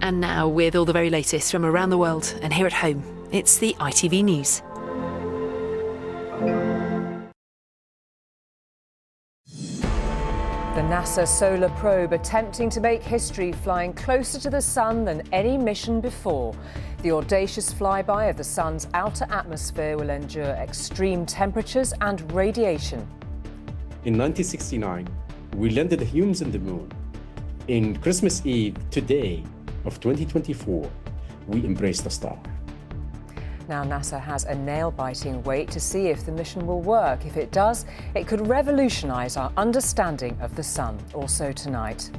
And now, with all the very latest from around the world and here at home, it's the ITV News. The NASA solar probe attempting to make history, flying closer to the sun than any mission before. The audacious flyby of the sun's outer atmosphere will endure extreme temperatures and radiation. In 1969, we landed humans on the moon. In Christmas Eve, today of 2024, we embraced the star. Now NASA has a nail-biting wait to see if the mission will work. If it does, it could revolutionise our understanding of the sun. Also tonight.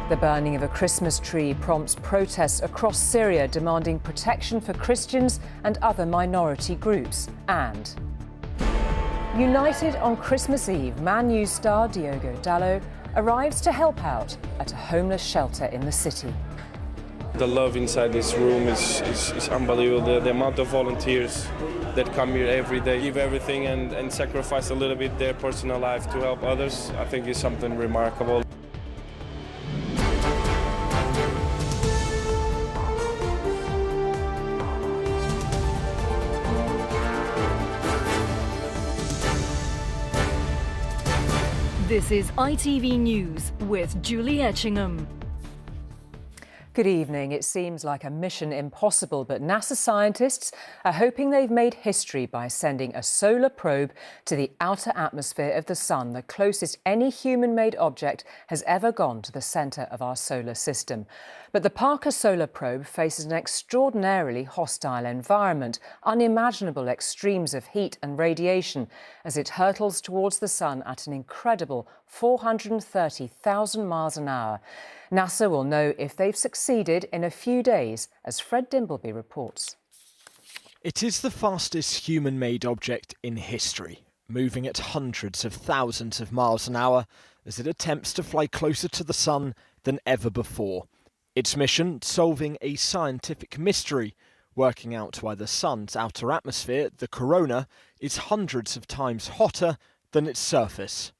The burning of a Christmas tree prompts protests across Syria demanding protection for Christians and other minority groups. And united on Christmas Eve, Man U star Diogo Dalot arrives to help out at a homeless shelter in the city. The love inside this room is unbelievable. The amount of volunteers that come here every day, give everything and sacrifice a little bit their personal life to help others, I think is something remarkable. This is ITV News with Julie Etchingham. Good evening. It seems like a mission impossible, but NASA scientists are hoping they've made history by sending a solar probe to the outer atmosphere of the sun, the closest any human-made object has ever gone to the centre of our solar system. But the Parker solar probe faces an extraordinarily hostile environment, unimaginable extremes of heat and radiation as it hurtles towards the sun at an incredible 430,000 miles an hour. NASA will know if they've succeeded in a few days, as Fred Dimbleby reports. It is the fastest human-made object in history, moving at hundreds of thousands of miles an hour as it attempts to fly closer to the sun than ever before. Its mission, solving a scientific mystery, working out why the sun's outer atmosphere, the corona, is hundreds of times hotter than its surface.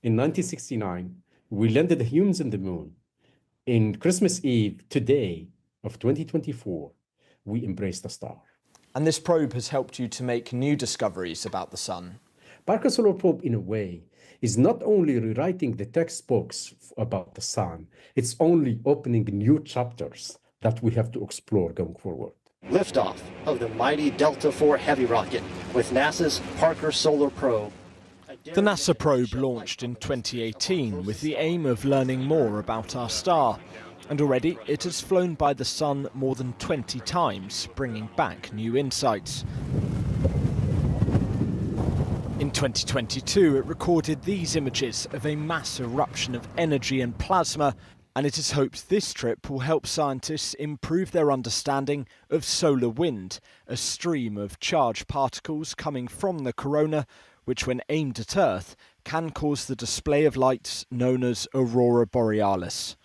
In 1969, we landed humans on the moon. In Christmas Eve, today of 2024, we embraced the star. And this probe has helped you to make new discoveries about the sun. Parker Solar Probe, in a way, is not only rewriting the textbooks about the sun, it's only opening new chapters that we have to explore going forward. Liftoff of the mighty Delta IV Heavy rocket with NASA's Parker Solar Probe. The NASA probe launched in 2018 with the aim of learning more about our star. And already it has flown by the sun more than 20 times, bringing back new insights. In 2022, it recorded these images of a mass eruption of energy and plasma, and it is hoped this trip will help scientists improve their understanding of solar wind, a stream of charged particles coming from the corona, which when aimed at Earth can cause the display of lights known as aurora borealis.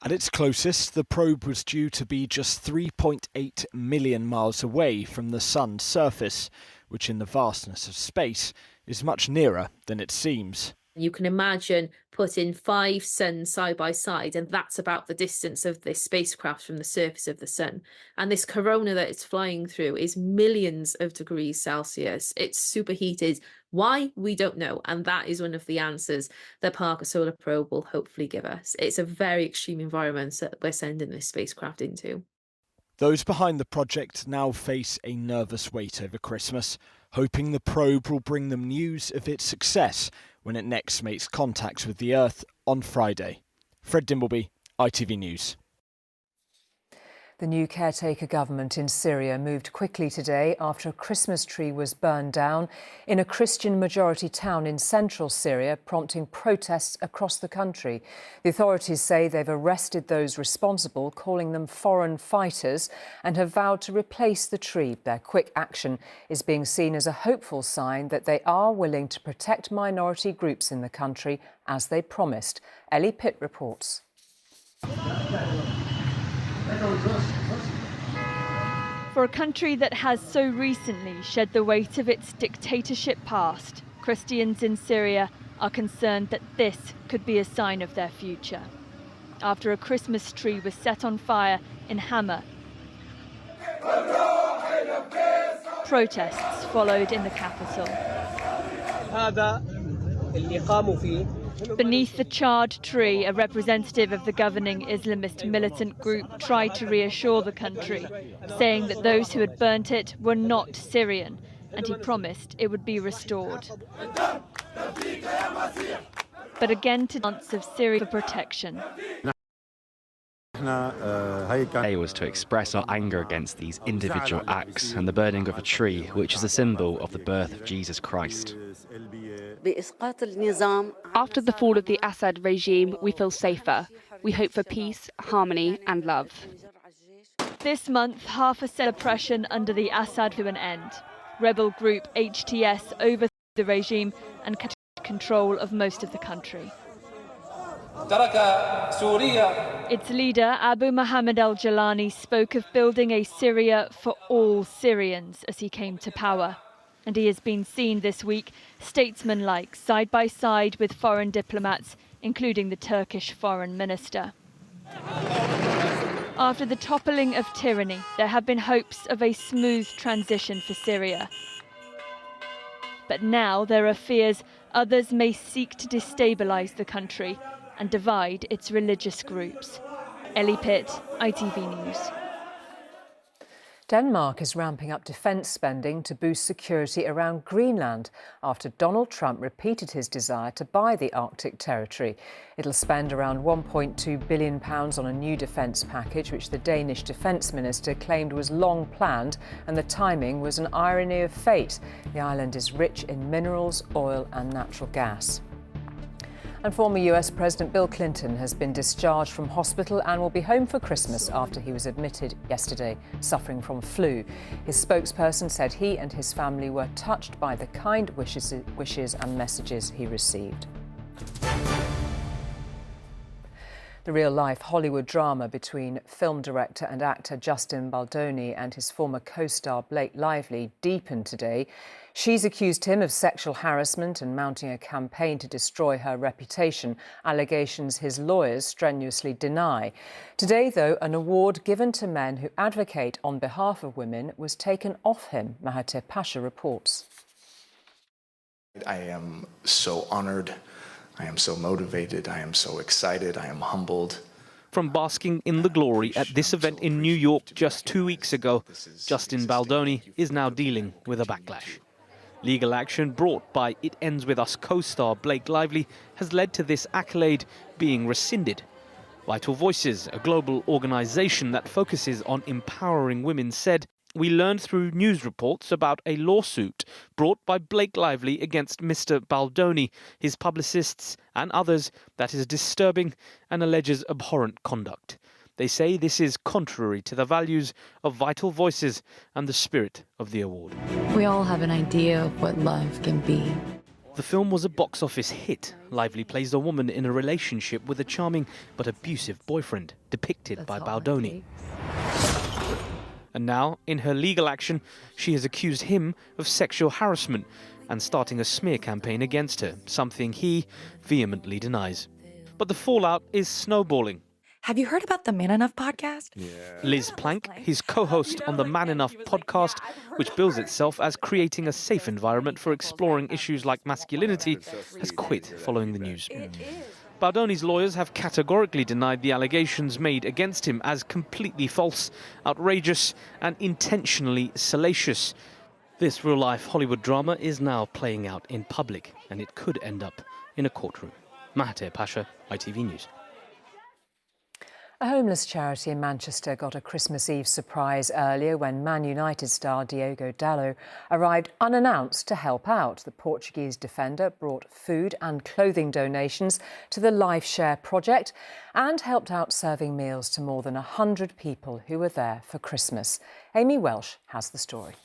At its closest, the probe was due to be just 3.8 million miles away from the sun's surface, which in the vastness of space is much nearer than it seems. You can imagine putting 5 suns side by side, and that's about the distance of this spacecraft from the surface of the sun. And this corona that it's flying through is millions of degrees Celsius. It's superheated. Why? We don't know. And that is one of the answers that Parker Solar Probe will hopefully give us. It's a very extreme environment that we're sending this spacecraft into. Those behind the project now face a nervous wait over Christmas, hoping the probe will bring them news of its success when it next makes contact with the Earth on Friday. Fred Dimbleby, ITV News. The new caretaker government in Syria moved quickly today after a Christmas tree was burned down in a Christian-majority town in central Syria, prompting protests across the country. The authorities say they've arrested those responsible, calling them foreign fighters, and have vowed to replace the tree. Their quick action is being seen as a hopeful sign that they are willing to protect minority groups in the country, as they promised. Ellie Pitt reports. For a country that has so recently shed the weight of its dictatorship past, Christians in Syria are concerned that this could be a sign of their future. after a Christmas tree was set on fire in Hama. Protests followed in the capital. Beneath the charred tree, a representative of the governing Islamist militant group tried to reassure the country, saying that those who had burnt it were not Syrian, and he promised it would be restored. But again to dance of Syria for protection. Today was to express our anger against these individual acts and the burning of a tree, which is a symbol of the birth of Jesus Christ. After the fall of the Assad regime, we feel safer. We hope for peace, harmony and love. This month, half a oppression under the Assad to an end. Rebel group HTS overthrew the regime and control of most of the country. Its leader, Abu Mohammed al-Jalani, spoke of building a Syria for all Syrians as he came to power. And he has been seen this week, statesman-like, side by side with foreign diplomats, including the Turkish foreign minister. After the toppling of tyranny, there have been hopes of a smooth transition for Syria. But now there are fears others may seek to destabilise the country and divide its religious groups. Ellie Pitt, ITV News. Denmark is ramping up defence spending to boost security around Greenland after Donald Trump repeated his desire to buy the Arctic territory. It'll spend around £1.2 billion on a new defence package, which the Danish defence minister claimed was long planned, and the timing was an irony of fate. The island is rich in minerals, oil and natural gas. And former US President Bill Clinton has been discharged from hospital and will be home for Christmas after he was admitted yesterday suffering from flu. His spokesperson said he and his family were touched by the kind wishes and messages he received. The real-life Hollywood drama between film director and actor Justin Baldoni and his former co-star Blake Lively deepened today. She's accused him of sexual harassment and mounting a campaign to destroy her reputation, allegations his lawyers strenuously deny. Today, though, an award given to men who advocate on behalf of women was taken off him, Mahathir Pasha reports. I am so honoured. I am so motivated, I am so excited, I am humbled. From basking in the glory at this event in New York just 2 weeks ago, Justin Baldoni is now dealing with a backlash. Legal action brought by It Ends With Us co-star Blake Lively has led to this accolade being rescinded. Vital Voices, a global organisation that focuses on empowering women, said, "We learned through news reports about a lawsuit brought by Blake Lively against Mr. Baldoni, his publicists and others that is disturbing and alleges abhorrent conduct. They say this is contrary to the values of Vital Voices and the spirit of the award." We all have an idea of what love can be. The film was a box office hit. Lively plays a woman in a relationship with a charming but abusive boyfriend, depicted by Baldoni. And now, in her legal action, she has accused him of sexual harassment and starting a smear campaign against her, something he vehemently denies. But the fallout is snowballing. Have you heard about the Man Enough podcast? Liz Plank, his co-host on the Man Enough podcast, which bills itself as creating a safe environment for exploring issues like masculinity, has quit following the news. Baldoni's lawyers have categorically denied the allegations made against him as completely false, outrageous and intentionally salacious. This real-life Hollywood drama is now playing out in public, and it could end up in a courtroom. Mahathir Pasha, ITV News. A homeless charity in Manchester got a Christmas Eve surprise earlier when Man United star Diogo Dalot arrived unannounced to help out. The Portuguese defender brought food and clothing donations to the Life Share project and helped out serving meals to more than 100 people who were there for Christmas. Amy Welsh has the story.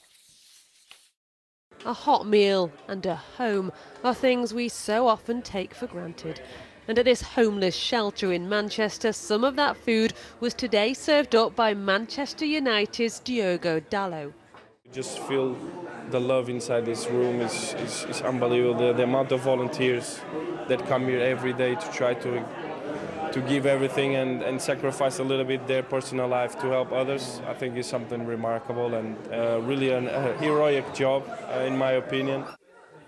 A hot meal and a home are things we so often take for granted. And at this homeless shelter in Manchester, some of that food was today served up by Manchester United's Diogo Dalot. Just feel the love inside this room is unbelievable. The amount of volunteers that come here every day to try to to give everything and sacrifice a little bit their personal life to help others, I think is something remarkable and really a heroic job, in my opinion.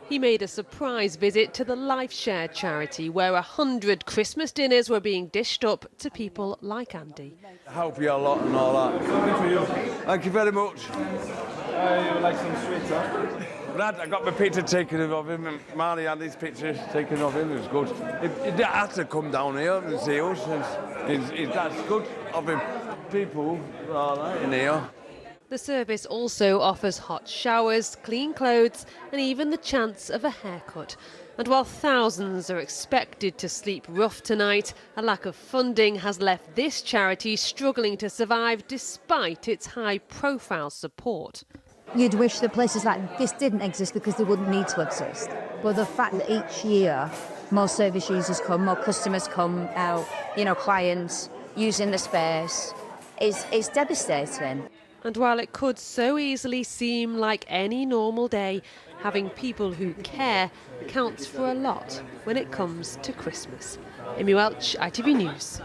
He made a surprise visit to the Life Share charity, where 100 Christmas dinners were being dished up to people like Andy. I help you a lot and all that. Something for you. Thank you very much. You like some sweets, huh? Brad, I got my picture taken of him, and Marley had his picture taken of him. It was good. He didn't have to come down here and see us. That's good of him. People are all right in here. The service also offers hot showers, clean clothes and even the chance of a haircut. And while thousands are expected to sleep rough tonight, a lack of funding has left this charity struggling to survive despite its high-profile support. You'd wish that places like this didn't exist because they wouldn't need to exist. But the fact that each year more service users come, more customers come out, clients using the space is devastating. And while it could so easily seem like any normal day, having people who care counts for a lot when it comes to Christmas. Amy Welch, ITV News.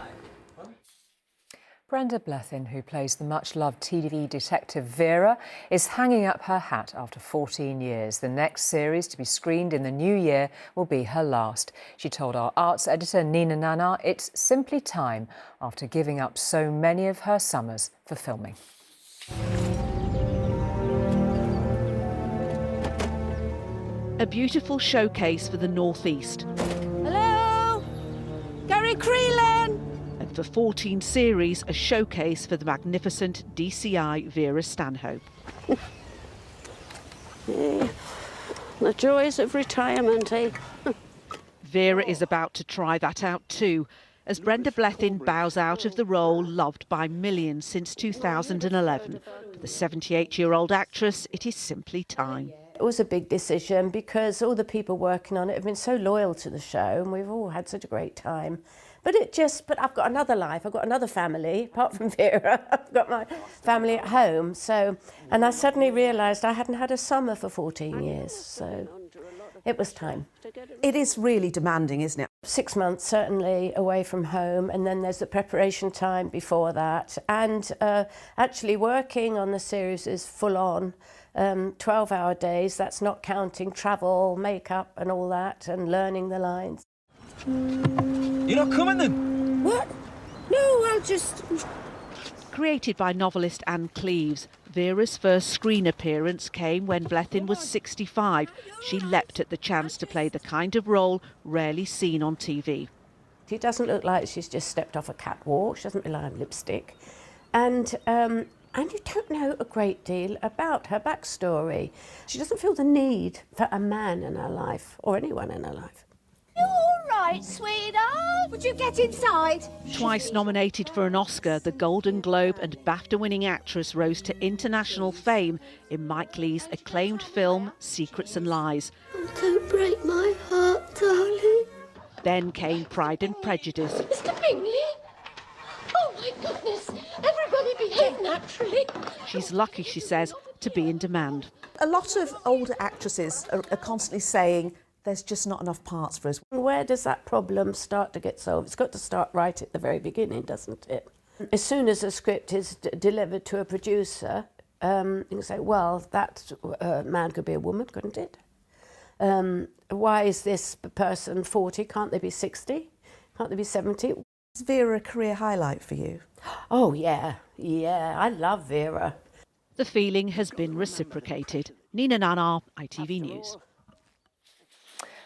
Brenda Blethyn, who plays the much-loved TV detective Vera, is hanging up her hat after 14 years. The next series to be screened in the new year will be her last. She told our arts editor Nina Nanar it's simply time after giving up so many of her summers for filming. A beautiful showcase for the North East. Hello? Gary Greenland! And for 14 series, a showcase for the magnificent DCI Vera Stanhope. The joys of retirement, eh? Vera is about to try that out too, as Brenda Blethyn bows out of the role loved by millions since 2011. For the 78-year-old actress, it is simply time. It was a big decision because all the people working on it have been so loyal to the show and we've all had such a great time. But I've got another life, I've got another family, apart from Vera, I've got my family at home. And I suddenly realised I hadn't had a summer for 14 years, so it was time. It is really demanding, isn't it? 6 months, certainly, away from home, and then there's the preparation time before that. And actually working on the series is full on. 12-hour days, that's not counting travel, makeup and all that, and learning the lines. You're not coming then? What? No, I'll just... Created by novelist Anne Cleeves, Vera's first screen appearance came when Blethyn was 65. She leapt at the chance to play the kind of role rarely seen on TV. She doesn't look like she's just stepped off a catwalk. She doesn't rely on lipstick. And you don't know a great deal about her backstory. She doesn't feel the need for a man in her life, or anyone in her life. You all right, sweetheart? Would you get inside? Twice nominated for an Oscar, the Golden Globe and BAFTA-winning actress rose to international fame in Mike Leigh's acclaimed film Secrets and Lies. Oh, don't break my heart, darling. Then came Pride and Prejudice. Mr. Bingley? Oh, my goodness. Everybody behave naturally. She's lucky, she says, to be in demand. A lot of older actresses are constantly saying there's just not enough parts for us. Where does that problem start to get solved? It's got to start right at the very beginning, doesn't it? As soon as a script is delivered to a producer, you can say, well, that man could be a woman, couldn't it? Why is this person 40? Can't they be 60? Can't they be 70? Is Vera a career highlight for you? Oh, yeah. Yeah, I love Vera. The feeling has been reciprocated. Nina Nanar, ITV News.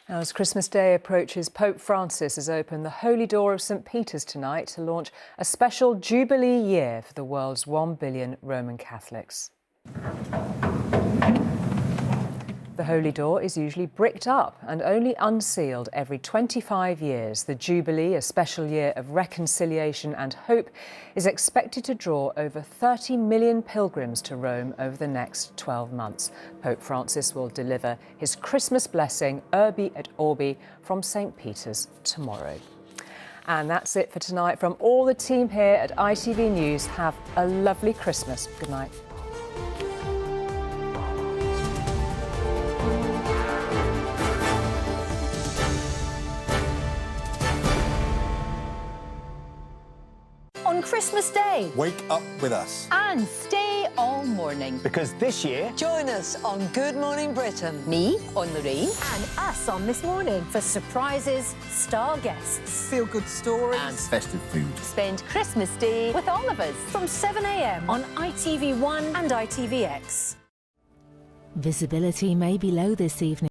Now, as Christmas Day approaches, Pope Francis has opened the Holy Door of St. Peter's tonight to launch a special Jubilee year for the world's 1 billion Roman Catholics. The Holy Door is usually bricked up and only unsealed every 25 years. The Jubilee, a special year of reconciliation and hope, is expected to draw over 30 million pilgrims to Rome over the next 12 months. Pope Francis will deliver his Christmas blessing, Urbi et Orbi, from St. Peter's tomorrow. And that's it for tonight. From all the team here at ITV News, have a lovely Christmas. Good night. on Christmas Day. Wake up with us. And stay all morning. Because this year, Join us on Good Morning Britain. Me on Lorraine. And us on This Morning for surprises, star guests, feel-good stories and festive food. spend Christmas Day with all of us from 7 a.m. on ITV1 and ITVX. Visibility may be low this evening.